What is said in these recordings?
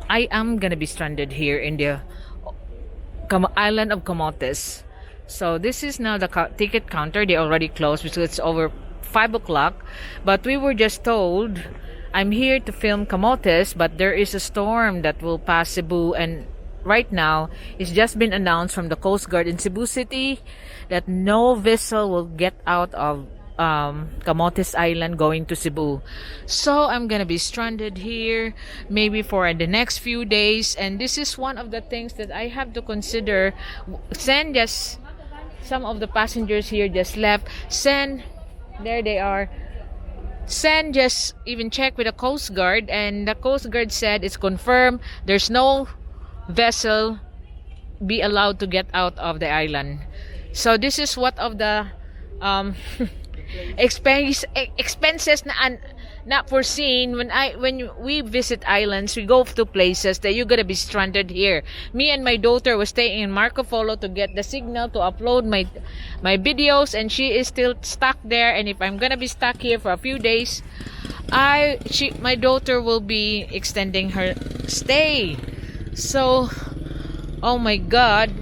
I am gonna be stranded here in the island of Camotes. So this is now the ticket counter. They already closed because it's over 5 o'clock. But we were just told I'm here to film Camotes, but there is a storm that will pass Cebu, and right now it's just been announced from the Coast Guard in Cebu City that no vessel will get out of Camotes Island going to Cebu. So I'm gonna be stranded here maybe for the next few days, and this is one of the things that I have to consider. Send just some of the passengers here just left. Send, there they are. Send just even check with the Coast Guard, and the Coast Guard said it's confirmed there's no vessel be allowed to get out of the island. So this is what of the expenses na not foreseen when we visit islands. We go to places that you're gonna be stranded here. Me and my daughter was staying in Marco Polo to get the signal to upload my videos, and she is still stuck there. And if I'm gonna be stuck here for a few days, my daughter will be extending her stay. So oh my god,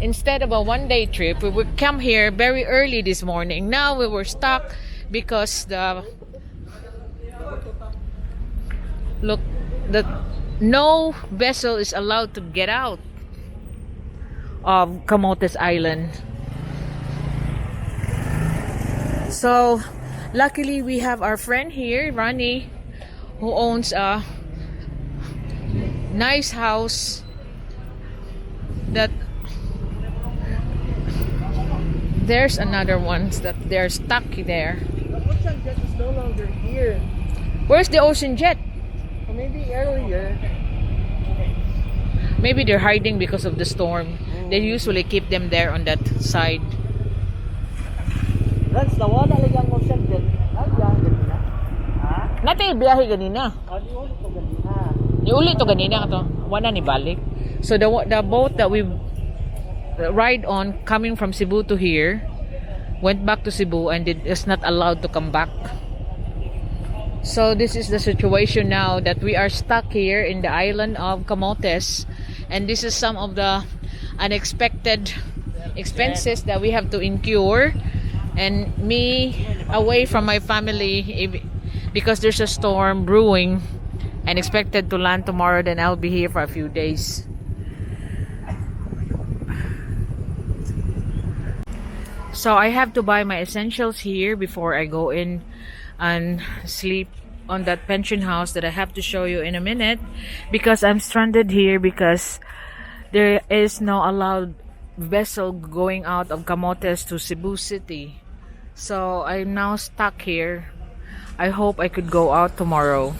instead of a one-day trip, we would come here very early this morning. Now we were stuck because no vessel is allowed to get out of Camotes Island. So luckily we have our friend here, Ronnie, who owns a nice house that there's another ones that they're stuck there. The ocean jet is no longer here. Where's the ocean jet? Or maybe earlier. Maybe they're hiding because of the storm. They usually keep them there on that side. That's the one talagang ocean jet. Nagyan ganina. Ha? Natin biyahe ganina. Di ulit to ganina. Iuli to ganina to. Wala ni balik. So the boat that we ride on coming from Cebu to here went back to Cebu and it is not allowed to come back. So this is the situation now, that we are stuck here in the island of Camotes, and this is some of the unexpected expenses that we have to incur, and me away from my family because there's a storm brewing and expected to land tomorrow. Then I'll be here for a few days. So I have to buy my essentials here before I go in and sleep on that pension house that I have to show you in a minute, because I'm stranded here because there is no allowed vessel going out of Camotes to Cebu City. So I'm now stuck here. I hope I could go out tomorrow.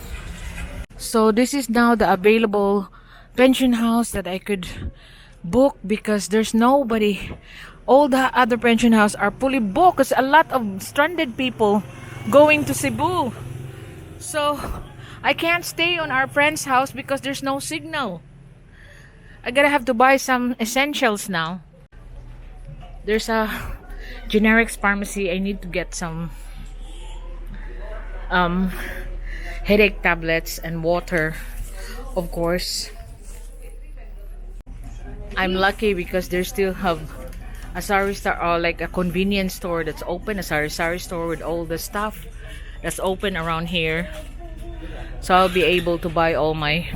So this is now the available pension house that I could book, because there's nobody. All the other pension houses are fully booked. It's a lot of stranded people going to Cebu. So I can't stay on our friend's house because there's no signal. I gotta have to buy some essentials now. There's a generics pharmacy. I need to get some headache tablets and water, of course. I'm lucky because they still have a sari store, or like a convenience store that's open, a sari store with all the stuff that's open around here. So I'll be able to buy all my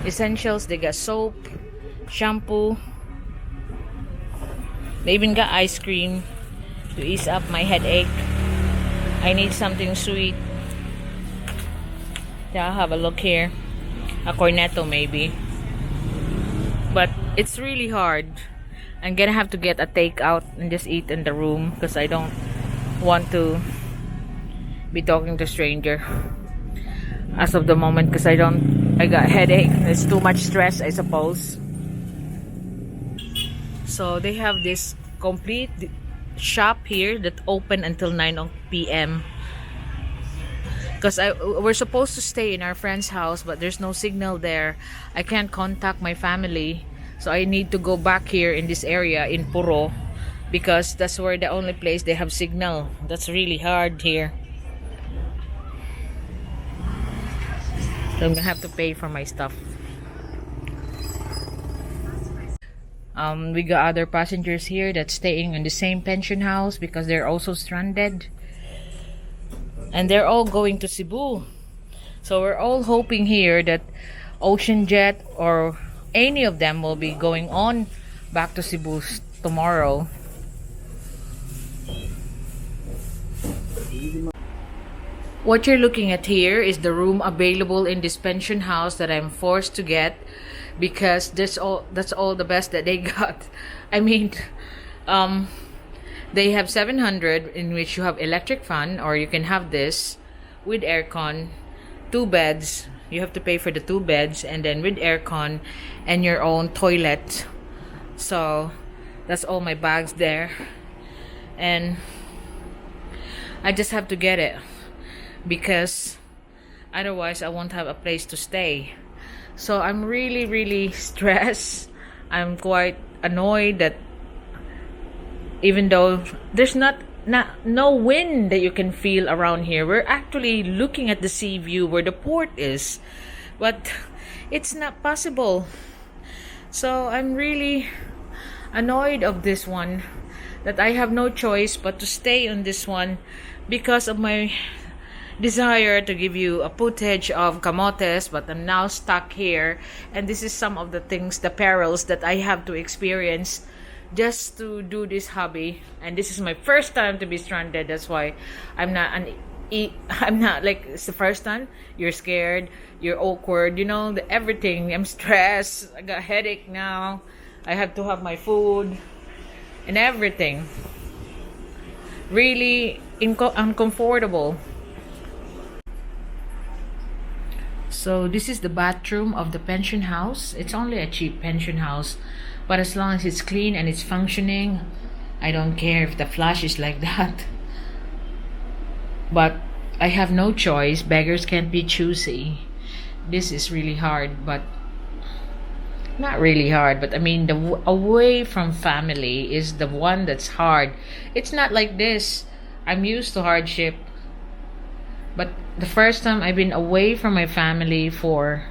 essentials. They got soap, shampoo, they even got ice cream to ease up my headache. I need something sweet. Yeah, I'll have a look here. A cornetto maybe. But it's really hard. I'm gonna have to get a takeout and just eat in the room because I don't want to be talking to stranger as of the moment, because I got headache. It's too much stress, I suppose. So they have this complete shop here that open until 9 p.m. because we're supposed to stay in our friend's house, but there's no signal there. I can't contact my family. So I need to go back here in this area in Puro, because that's where the only place they have signal. That's really hard here. So I'm gonna have to pay for my stuff. We got other passengers here that's staying in the same pension house because they're also stranded. And they're all going to Cebu. So we're all hoping here that Ocean Jet or any of them will be going on back to Cebu tomorrow. What you're looking at here is the room available in this pension house that I'm forced to get because that's all the best that they got. I mean, they have 700 in which you have electric fan, or you can have this with aircon, 2 beds. You have to pay for the 2 beds, and then with aircon and your own toilet. So that's all my bags there, and I just have to get it because otherwise I won't have a place to stay. So I'm really stressed. I'm quite annoyed that even though there's no wind that you can feel around here, we're actually looking at the sea view where the port is, but it's not possible. So I'm really annoyed of this one, that I have no choice but to stay on this one because of my desire to give you a footage of Camotes, but I'm now stuck here, and this is some of the things, the perils that I have to experience just to do this hobby. And this is my first time to be stranded. That's why I'm not like, it's the first time. You're scared, you're awkward, you know, everything. I'm stressed, I got a headache now, I have to have my food and everything. Really uncomfortable. So this is the bathroom of the pension house. It's only a cheap pension house, but as long as it's clean and it's functioning, I don't care if the flush is like that. But I have no choice. Beggars can't be choosy. This is really hard, but not really hard, but I mean the away from family is the one that's hard. It's not like this. I'm used to hardship. But the first time I've been away from my family for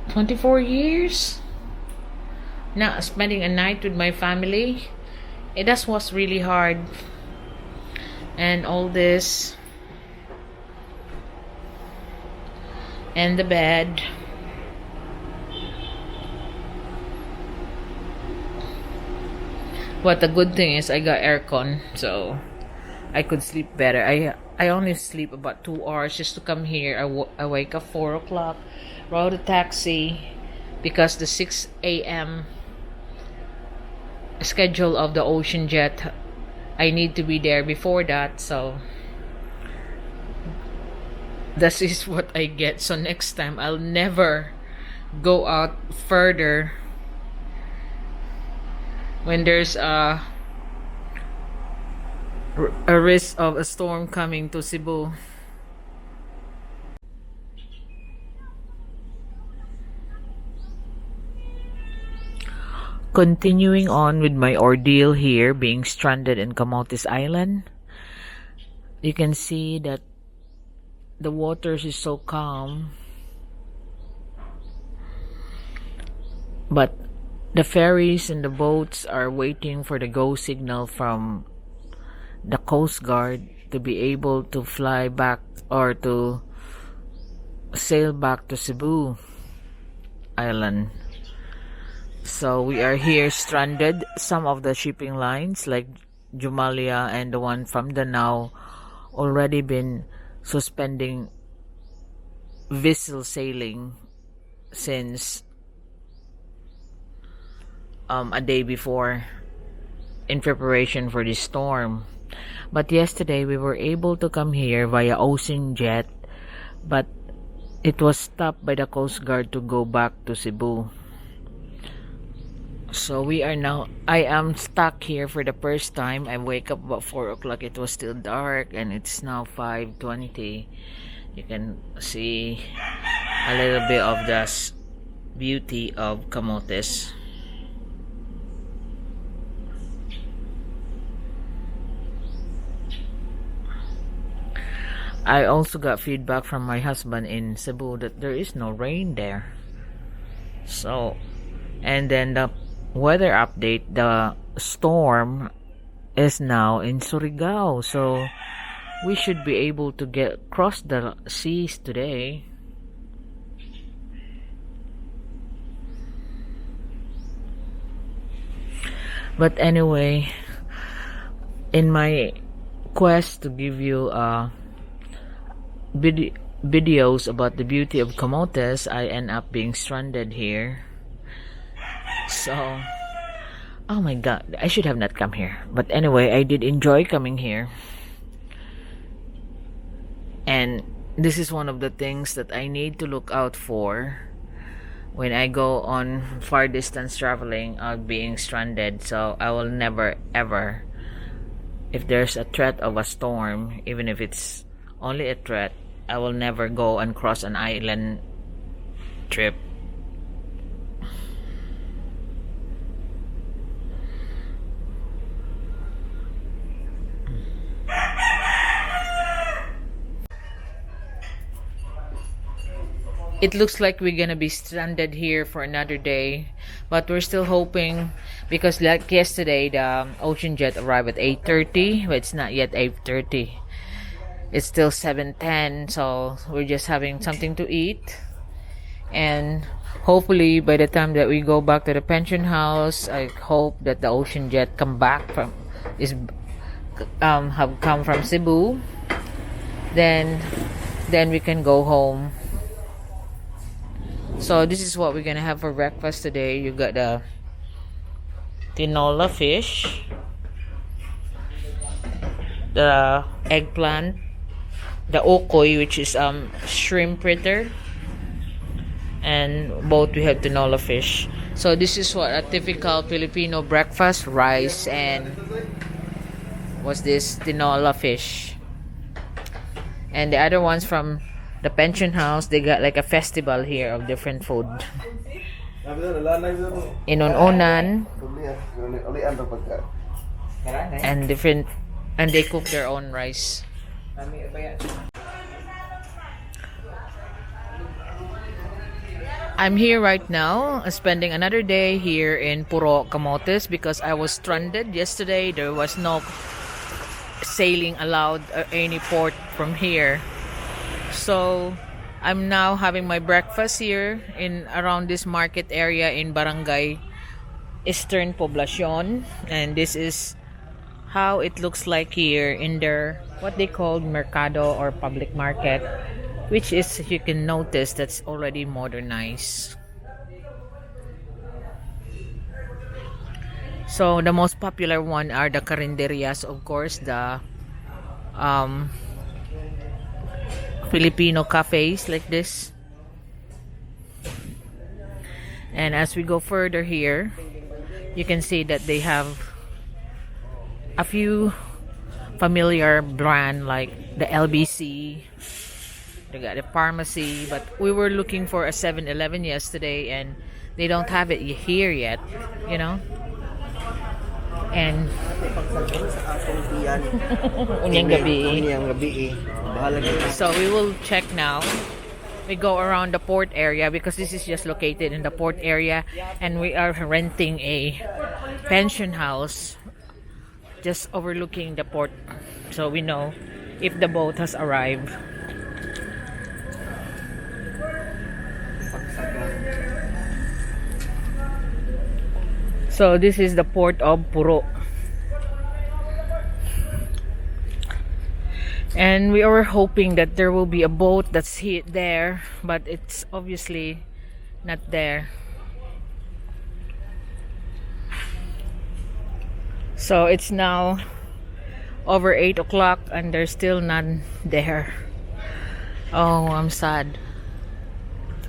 24 years, now spending a night with my family, that was really hard. And all this, and the bed, but the good thing is I got aircon, so I could sleep better. I only sleep about 2 hours just to come here. I wake up 4 o'clock, rode a taxi because the 6 a.m. schedule of the Ocean Jet, I need to be there before that. So this is what I get. So next time I'll never go out further when there's a risk of a storm coming to Cebu. Continuing on with my ordeal here, being stranded in Camotes Island, you can see that the waters is so calm, but the ferries and the boats are waiting for the go signal from the Coast Guard to be able to fly back or to sail back to Cebu Island. So we are here stranded. Some of the shipping lines like Jumalia and the one from Danao already been suspending vessel sailing since a day before in preparation for this storm. But yesterday we were able to come here via Ocean Jet, but it was stopped by the Coast Guard to go back to Cebu. So I am stuck here for the first time. I wake up about 4 o'clock. It was still dark and it's now 5:20. You can see a little bit of the beauty of Camotes. I also got feedback from my husband in Cebu that there is no rain there. So, and then the weather update, the storm is now in Surigao. So, we should be able to get cross the seas today. But anyway, in my quest to give you videos about the beauty of Camotes, I end up being stranded here. So, oh my god, I should have not come here. But anyway, I did enjoy coming here. And this is one of the things that I need to look out for when I go on far distance traveling of being stranded. So I will never ever, if there's a threat of a storm, even if it's only a threat, I will never go and cross an island trip. It looks like we're gonna be stranded here for another day, but we're still hoping, because like yesterday the ocean jet arrived at 8:30, but it's not yet 8:30. It's still 7:10, so we're just having something to eat, and hopefully by the time that we go back to the pension house, I hope that the ocean jet have come from Cebu. Then we can go home. So this is what we're gonna have for breakfast today. You got the tinola fish, the eggplant, the okoy, which is shrimp fritter, and both we have tinola fish. So this is what a typical Filipino breakfast: rice and what's this, tinola fish. And the other ones from the pension house, they got like a festival here of different food. Inon-onan and different, and they cook their own rice. I'm here right now, spending another day here in Puro, Camotes, because I was stranded yesterday. There was no sailing allowed any port from here. So I'm now having my breakfast here in around this market area in Barangay Eastern Poblacion, and this is how it looks like here in their what they call mercado or public market, which is, you can notice, that's already modernized. So the most popular one are the carinderias, of course, the Filipino cafes like this. And as we go further here, you can see that they have a few familiar brand like the LBC. They got a pharmacy, but we were looking for a 7-Eleven yesterday and they don't have it here yet, you know. And unyang gabi. So we will check now. We go around the port area because this is just located in the port area, and we are renting a pension house just overlooking the port, so we know if the boat has arrived. So this is the port of Puro. And we are hoping that there will be a boat that's there, but it's obviously not there. So it's now over 8 o'clock and there's still none there. Oh, I'm sad.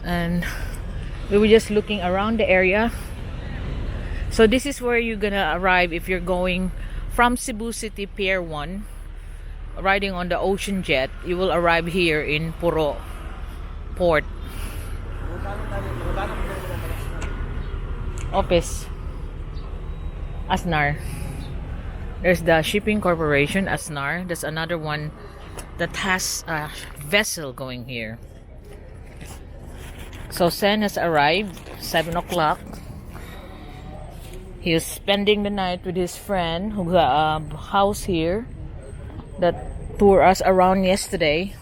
And we were just looking around the area. So this is where you're gonna arrive if you're going from Cebu City Pier 1, riding on the ocean jet. You will arrive here in Puro Port. Office Asnar. There's the shipping corporation Asnar. There's another one that has a vessel going here. So Sen has arrived 7 o'clock. He was spending the night with his friend who got a house here that toured us around yesterday.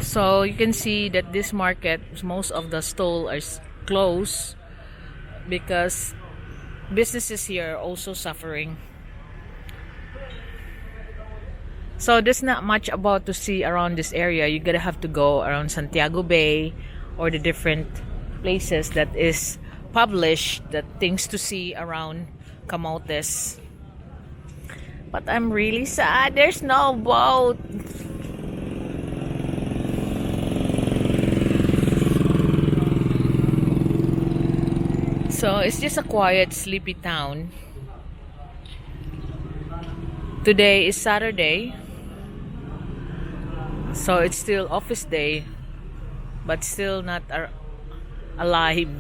So you can see that this market, most of the stalls are closed because businesses here are also suffering. So there's not much about to see around this area. You're gonna have to go around Santiago Bay or the different places that is published, that things to see around Camotes. But I'm really sad there's no boat. So it's just a quiet, sleepy town. Today is Saturday, so it's still office day, but still not alive,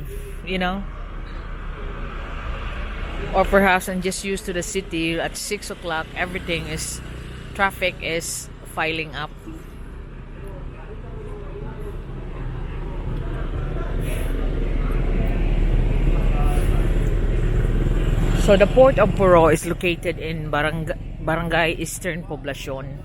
you know? Or perhaps I'm just used to the city. At 6 o'clock, traffic is filing up. So the port of Puro is located in Barangay Eastern Poblacion.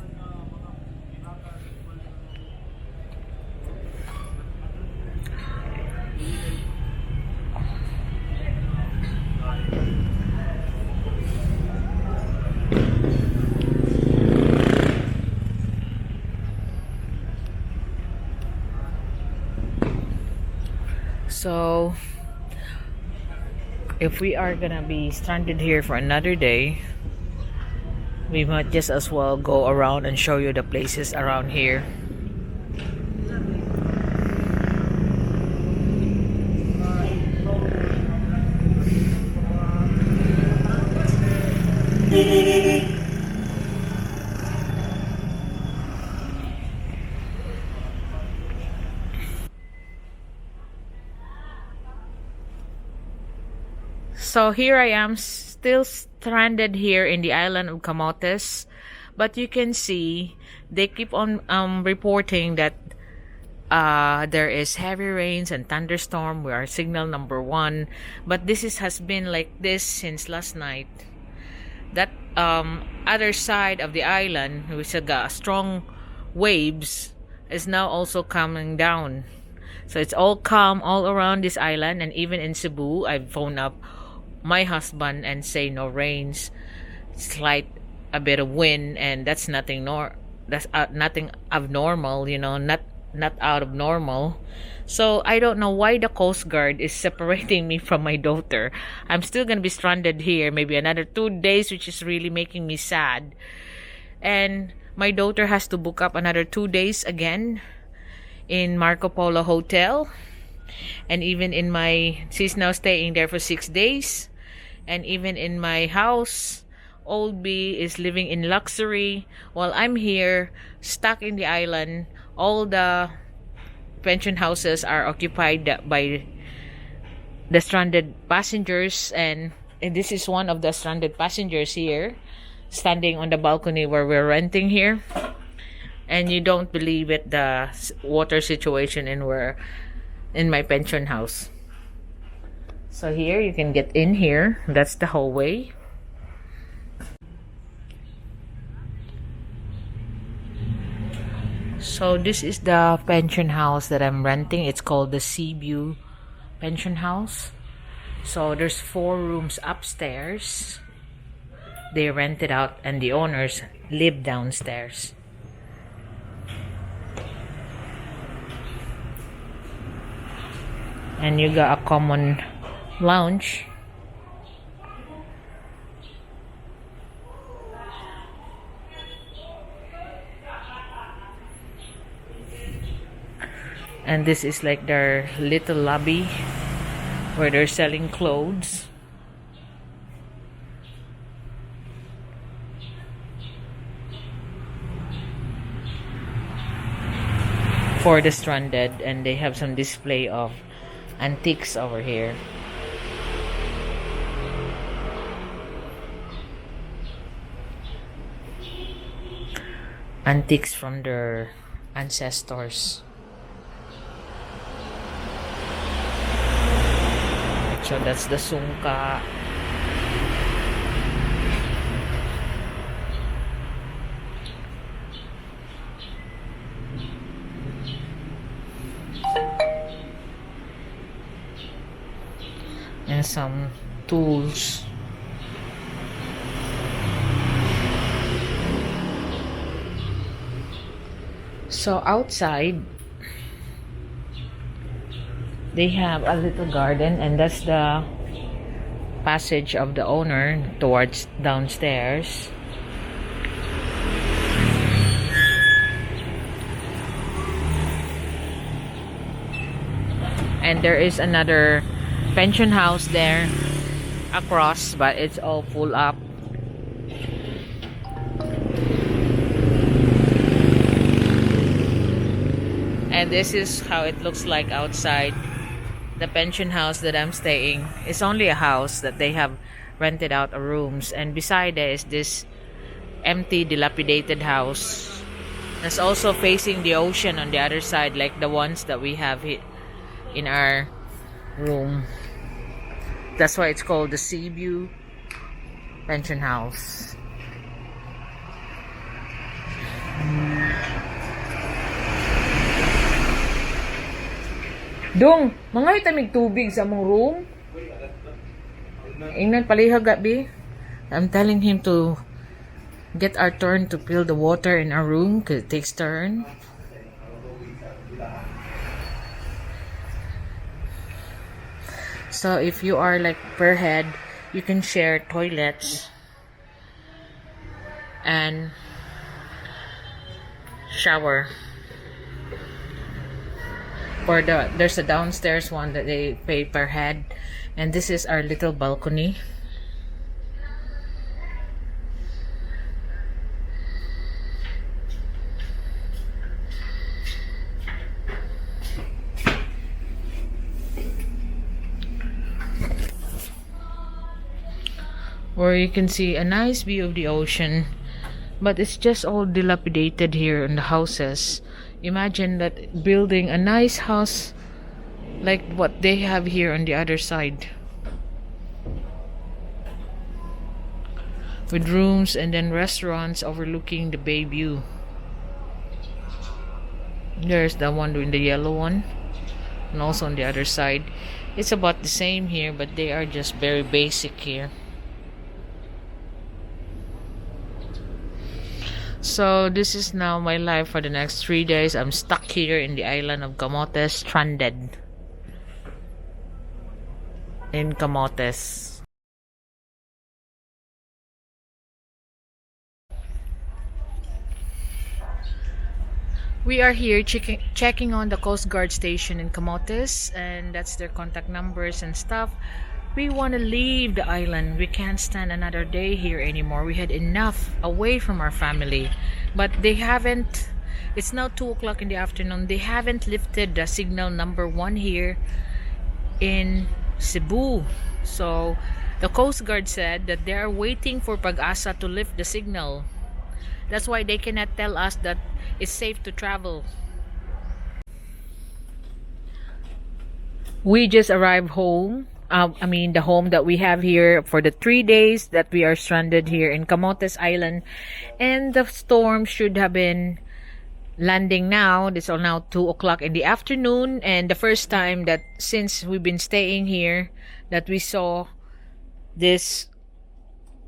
So if we are gonna be stranded here for another day, we might just as well go around and show you the places around here. So here I am, still stranded here in the island of Camotes, but you can see they keep on reporting that there is heavy rains and thunderstorm. We are signal number 1, but has been like this since last night. That other side of the island, which got strong waves, is now also coming down. So it's all calm all around this island, and even in Cebu, I've phoned up my husband and say no rains, slight a bit of wind, and that's nothing nothing abnormal, you know, not out of normal. So I don't know why the Coast Guard is separating me from my daughter. I'm still gonna be stranded here maybe another 2 days, which is really making me sad. And my daughter has to book up another 2 days again in Marco Polo Hotel, and even in she's now staying there for 6 days. And even in my house, Old B is living in luxury while I'm here stuck in the island. All the pension houses are occupied by the stranded passengers, and this is one of the stranded passengers here, standing on the balcony where we're renting here. And you don't believe it, the water situation in my pension house. So here you can get in here. That's the hallway. So this is the pension house that I'm renting. It's called the Seaview Pension House. So there's 4 rooms upstairs. They rent it out and the owners live downstairs. And you got a common lounge. And this is like their little lobby where they're selling clothes. For the stranded, and they have some display of antiques over here. Antiques from their ancestors. So that's the sungka. And some tools. So outside they have a little garden, and that's the passage of the owner towards downstairs. And there is another pension house there across, but it's all full up. And this is how it looks like outside the pension house that I'm staying. It's only a house that they have rented out rooms, and beside it is this empty, dilapidated house that's also facing the ocean on the other side, like the ones that we have in our room. That's why it's called the Sea View Pension House. Dong, mga itamig tubig sa mong room. Ingnan palihag gabi. I'm telling him to get our turn to fill the water in our room because it takes turn. So if you are like per head, you can share toilets and shower. There's a downstairs one that they pay per head, and this is our little balcony. Where you can see a nice view of the ocean, but it's just all dilapidated here in the houses. Imagine that, building a nice house like what they have here on the other side, with rooms and then restaurants overlooking the bay view. There's the one doing the yellow one, and also on the other side it's about the same here, but they are just very basic here. So this is now my life for the next 3 days. I'm stuck here in the island of Camotes, stranded in Camotes. We are here checking on the Coast Guard station in Camotes, and that's their contact numbers and stuff. We want to leave the island. We can't stand another day here anymore. We had enough away from our family. But they haven't, it's now 2 o'clock in the afternoon. They haven't lifted the signal number 1 here in Cebu. So the Coast Guard said that they are waiting for Pag-asa to lift the signal. That's why they cannot tell us that it's safe to travel. We just arrived home. The home that we have here for the 3 days that we are stranded here in Camotes Island, and the storm should have been landing now. It's all now 2 o'clock in the afternoon, and the first time that since we've been staying here that we saw this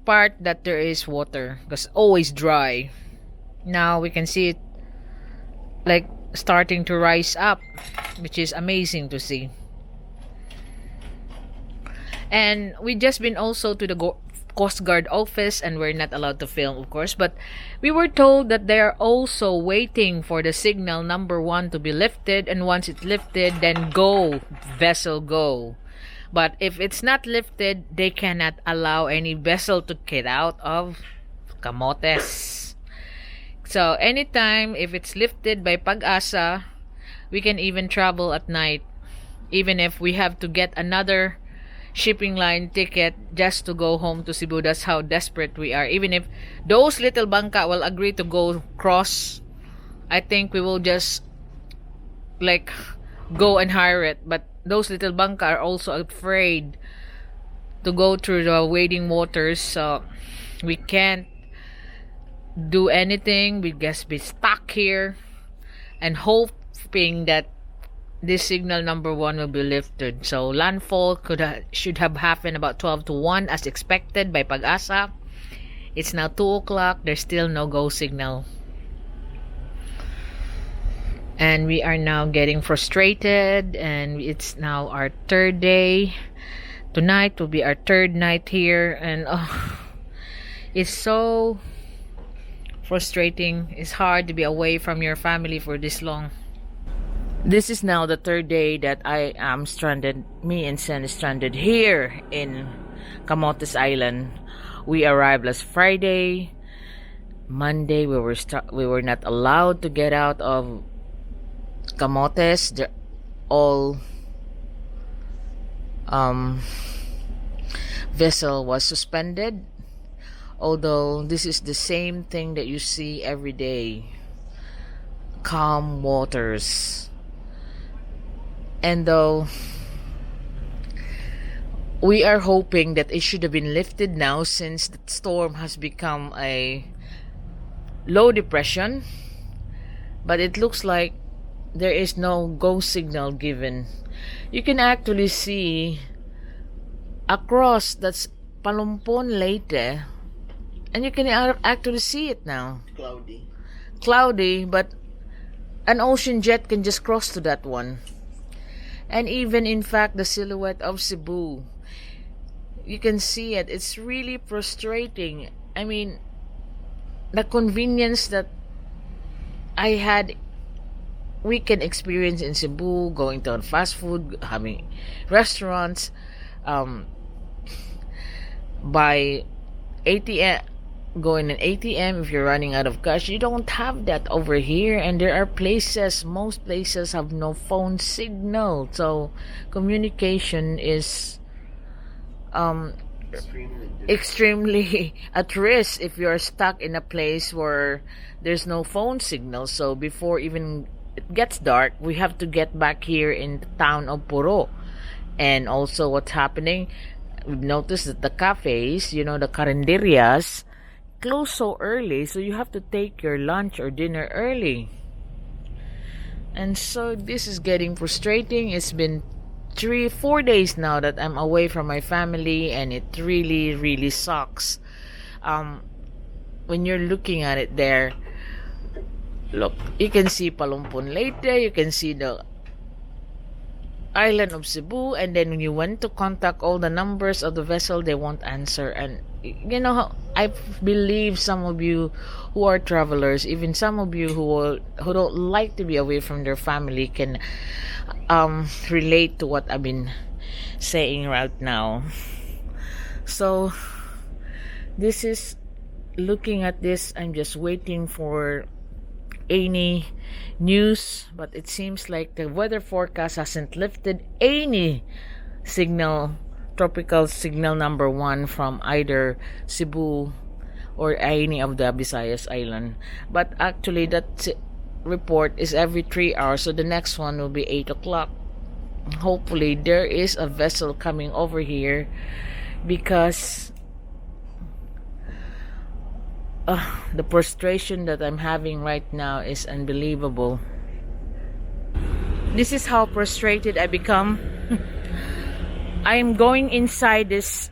part that there is water, because always dry. Now we can see it like starting to rise up, which is amazing to see. And we just been also to the Coast Guard office, and we're not allowed to film, of course, but we were told that they are also waiting for the signal number 1 to be lifted, and once it's lifted, then go, vessel go. But if it's not lifted, they cannot allow any vessel to get out of Camotes. So anytime if it's lifted by Pag-asa, we can even travel at night. Even if we have to get another shipping line ticket just to go home to Cebu, that's how desperate we are. Even if those little bangka will agree to go cross, I think we will just like go and hire it. But those little bangka are also afraid to go through the wading waters, so we can't do anything. We just be stuck here and hoping that this signal number 1 will be lifted. So landfall should have happened about 12 to 1 as expected by Pag-asa. It's now 2 o'clock. There's still no go signal. And we are now getting frustrated, and it's now our 3rd day. Tonight will be our 3rd night here, and it's so frustrating. It's hard to be away from your family for this long. This is now the 3rd day that I am stranded. Me and Sen is stranded here in Camotes Island. We arrived last Friday. Monday we were not allowed to get out of Camotes. All vessel was suspended. Although this is the same thing that you see every day. Calm waters. And though we are hoping that it should have been lifted now, since the storm has become a low depression, but it looks like there is no go signal given. You can actually see across that's Palumpon Leyte, and you can actually see it now. Cloudy, but an ocean jet can just cross to that one. And even in fact the silhouette of Cebu, you can see it. It's really frustrating. I mean, the convenience that I had weekend experience in Cebu, going to fast food, having restaurants, by ATM, going an ATM if you're running out of cash. You don't have that over here, and there are most places have no phone signal, so communication is extremely at risk if you're stuck in a place where there's no phone signal. So before even it gets dark, we have to get back here in the town of Puro. And also what's happening, we've noticed that the cafes, the carinderias, close so early, so you have to take your lunch or dinner early. And so this is getting frustrating. It's been 3-4 days now that I'm away from my family, and it really sucks. When you're looking at it there, look, you can see Palumpon Leyte, you can see the island of Cebu, and then when you went to contact all the numbers of the vessel, they won't answer. And I believe some of you who are travelers, even some of you who don't like to be away from their family, can relate to what I've been saying right now. So this is, looking at this, I'm just waiting for any news, but it seems like the weather forecast hasn't lifted any tropical signal number 1 from either Cebu or any of the Visayas island. But actually that report is every 3 hours, so the next one will be 8 o'clock. Hopefully there is a vessel coming over here, because the frustration that I'm having right now is unbelievable. This is how frustrated I become. I am going inside this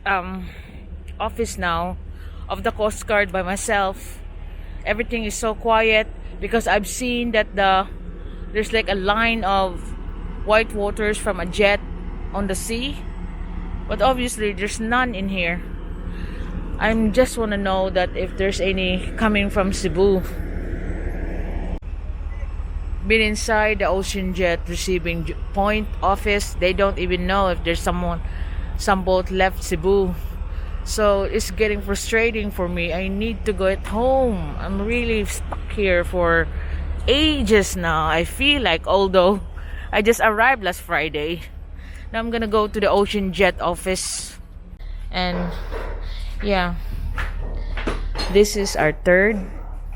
office now of the Coast Guard by myself. Everything is so quiet because I've seen that there's like a line of white waters from a jet on the sea, but obviously there's none in here. I just want to know that if there's any coming from Cebu. Been inside the ocean jet receiving point office. They don't even know if there's some boat left Cebu. So it's getting frustrating for me. I need to go at home. I'm really stuck here for ages now. I feel like, although I just arrived last Friday, Now I'm gonna go to the Ocean Jet office. And yeah, this is our third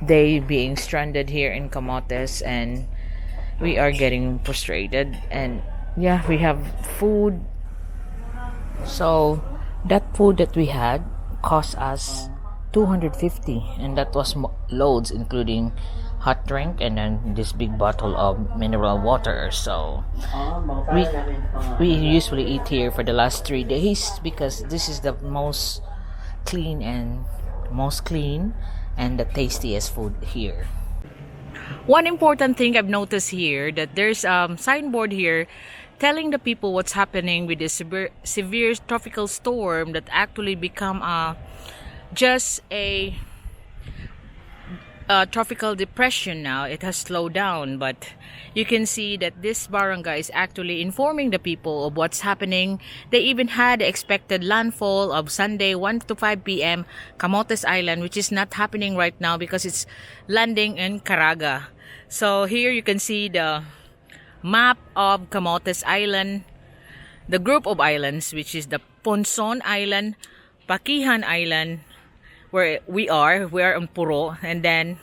day being stranded here in Camotes, and we are getting frustrated. And yeah, we have food. So that food that we had cost us 250, and that was loads, including hot drink and then this big bottle of mineral water. So we usually eat here for the last 3 days because this is the most clean and the tastiest food here. One important thing I've noticed here, that there's a signboard here telling the people what's happening with this severe tropical storm that actually become just a tropical depression now. It has slowed down, but you can see that this barangay is actually informing the people of what's happening. They even had the expected landfall of Sunday 1 to 5 p.m. Camotes Island, which is not happening right now because it's landing in Caraga. So here you can see the map of Camotes Island, the group of islands, which is the Ponson Island, Pakihan Island, where we are on Puro, and then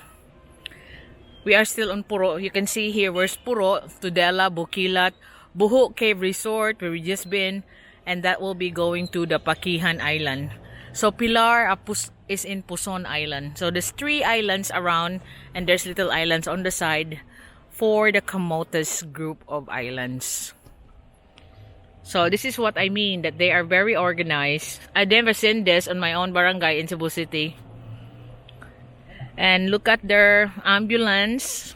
we are still on Puro. You can see here where's Puro, Tudela, Bukilat, Buho Cave Resort, where we just been, and that will be going to the Pakihan Island. So Pilar is in Puson Island. So there's 3 islands around, and there's little islands on the side for the Camotes group of islands. So this is what I mean, that they are very organized. I've never seen this on my own barangay in Cebu City. And look at their ambulance.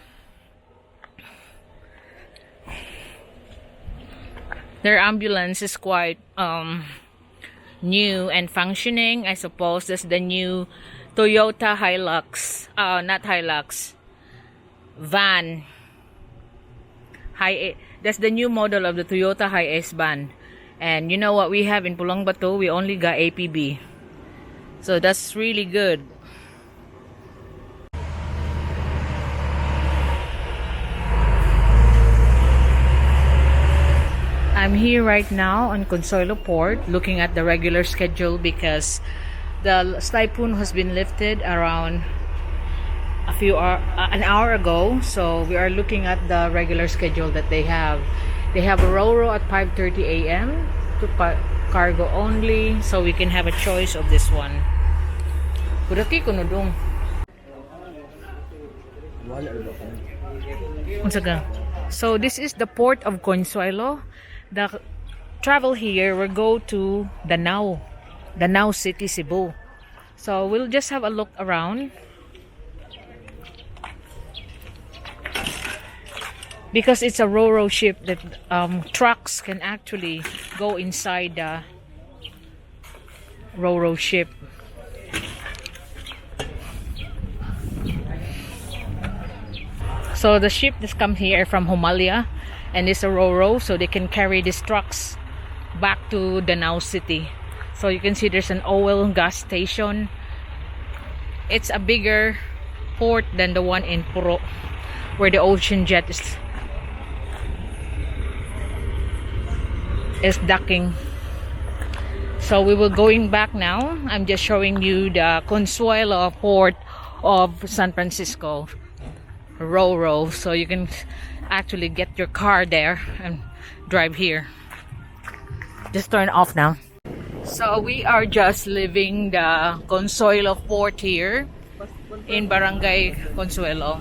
Their ambulance is quite new and functioning. I suppose that's the new Toyota Hilux, not Hilux, van. That's the new model of the Toyota Hi-Ace van. And you know what we have in Pulang Bato? We only got APB. So that's really good. I'm here right now on Consuelo Port looking at the regular schedule because the typhoon has been lifted around an hour ago. So we are looking at the regular schedule that they have. They have a Ro-Ro at 5:30 a.m. to cargo only, so we can have a choice of this one. So this is the port of Consuelo. The travel here will go to Danao City, Cebu. So we'll just have a look around, because it's a Ro-Ro ship that trucks can actually go inside the Ro-Ro ship. So the ship that's come here from Humalia, and it's a Ro-Ro, so they can carry these trucks back to Danao City. So you can see there's an oil and gas station. It's a bigger port than the one in Puro, where the Ocean Jet is docking. So we will going back now. I'm just showing you the Consuelo port of San Francisco Ro-Ro, so you can actually get your car there and drive here. Just turn off now. So we are just leaving the Consuelo port here in Barangay Consuelo.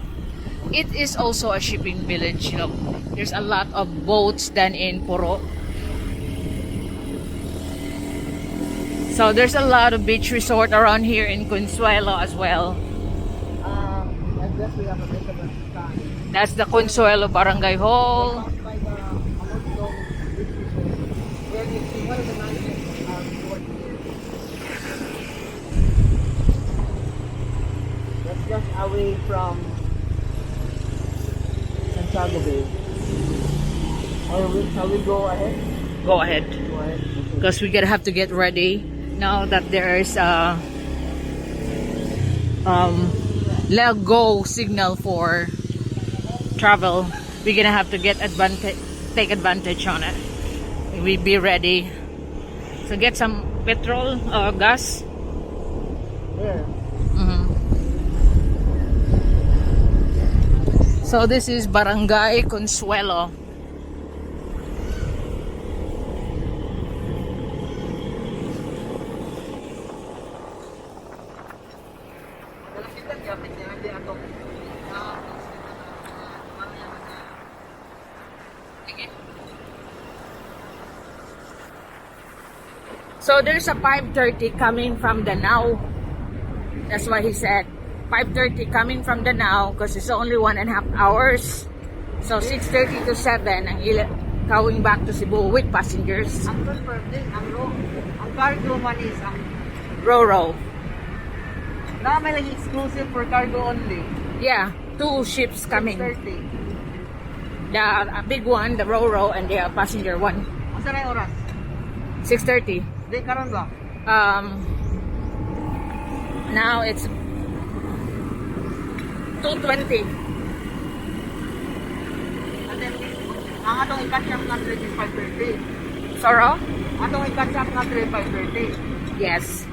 It is also a shipping village. You know, there's a lot of boats than in Puro. So there's a lot of beach resort around here in Consuelo as well. I guess we have a bit of a time. That's the Consuelo Barangay Hall. By the Amazon beach resort, where you see one of the mansions port here. That's just away from Santiago Bay. Shall we go ahead? Go ahead, Go ahead. because we're gonna have to get ready now that there is a let go signal for travel. We're gonna have to take advantage on it. we be ready. So get some petrol or gas. Yeah. So this is Barangay Consuelo. So there's a 5:30 coming from Danao. That's what he said. 5:30 coming from Danao because it's only 1.5 hours. So 6:30 to 7 going back to Cebu with passengers. Ang confirmed din, ang cargo man is ang Roro. na may lang exclusive for cargo only. Yeah, 2 ships coming. 30. The big one, the Roro, and the passenger one. Asa na yung oras? 6:30. Di karon ba? Now it's 2:20. And then, ang atong i-catch up country is 5:30. Sorrow? Atong i-catch up country is 5:30. Yes.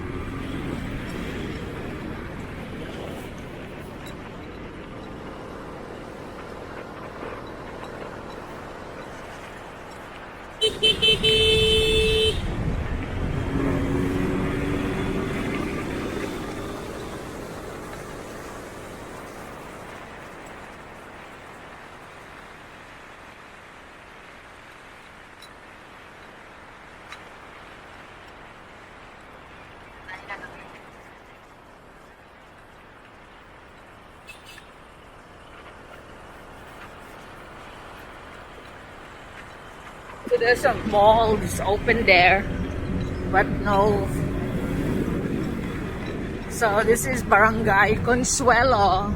So there's a mall that's open there, but no. So this is Barangay Consuelo.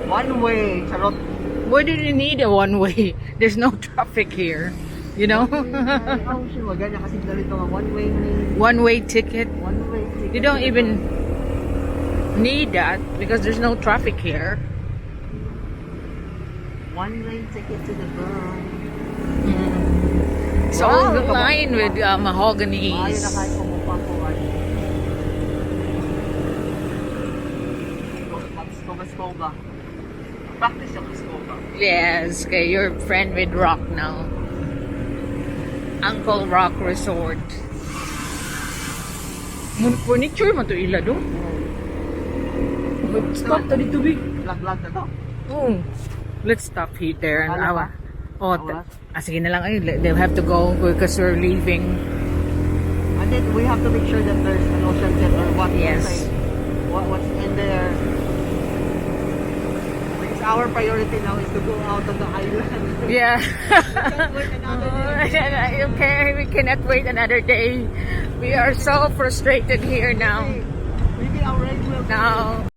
One way, charot. Why do you need a one-way? There's no traffic here, you know? Oh, sure, wag ganyan kasi ganito nga one way ni One-way ticket. one way. You don't even need that because there's no traffic here. One way ticket to the ground. It's all lined with mahogany. Maayo na kahit pumupa ko. Mag-scoba. Practice yung scoba. Yes, okay, you're friend with Rock now. Uncle Rock Resort. Furniture mo to ila do? Stop to dito big. Lag-lag na to. Oh, let's stop here there. And Wala pa? sige na lang. They'll have to go because we're leaving. And then we have to make sure that there's an ocean jet or what Yes. what's in there. Because our priority now is to go out of the island. Yeah. Wait another day. Okay, we cannot wait another day. We are so frustrated here now. Maybe our rain will Now,